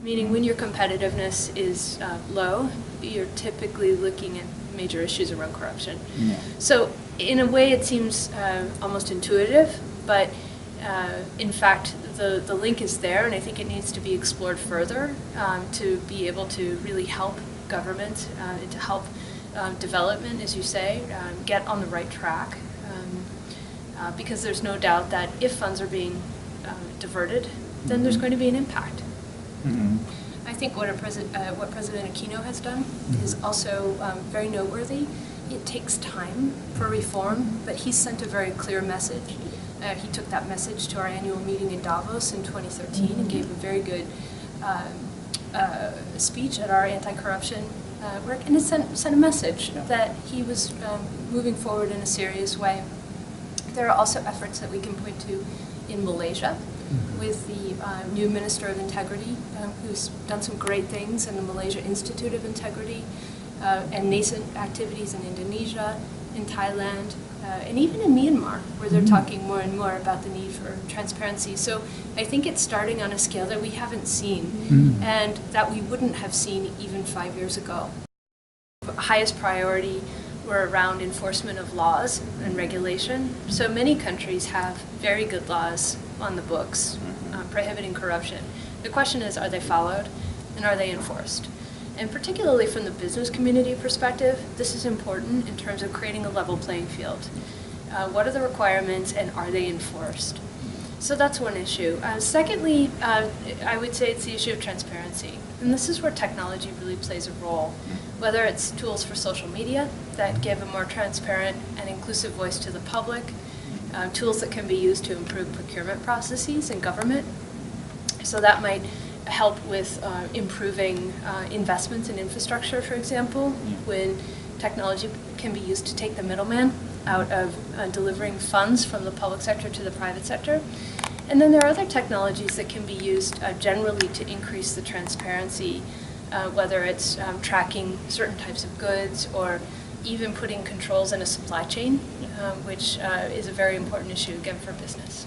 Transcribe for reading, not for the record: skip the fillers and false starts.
meaning when your competitiveness is low, you're typically looking at major issues around corruption. Yeah. So in a way it seems almost intuitive, but in fact the link is there, and I think it needs to be explored further to be able to really help government and to help development, as you say, get on the right track. Because there's no doubt that if funds are being diverted, then there's going to be an impact. Mm-hmm. I think what President Aquino has done is also very noteworthy. It takes time for reform, but he sent a very clear message. He took that message to our annual meeting in Davos in 2013 and gave a very good speech at our anti-corruption work, and it sent a message that he was moving forward in a serious way. There are also efforts that we can point to in Malaysia with the new Minister of Integrity, who's done some great things, and the Malaysia Institute of Integrity, and nascent activities in Indonesia, in Thailand, and even in Myanmar, where they're talking more and more about the need for transparency. So I think it's starting on a scale that we haven't seen, and that we wouldn't have seen even 5 years ago. The highest priority were around enforcement of laws and regulation. So many countries have very good laws on the books prohibiting corruption. The question is, are they followed and are they enforced? And particularly from the business community perspective, this is important in terms of creating a level playing field. What are the requirements and are they enforced? So that's one issue. Secondly, I would say it's the issue of transparency. And this is where technology really plays a role. Whether it's tools for social media that give a more transparent and inclusive voice to the public, tools that can be used to improve procurement processes in government. So that might help with improving investments in infrastructure, for example, when technology can be used to take the middleman out of delivering funds from the public sector to the private sector. And then there are other technologies that can be used generally to increase the transparency, whether it's tracking certain types of goods or even putting controls in a supply chain, which is a very important issue, again, for business.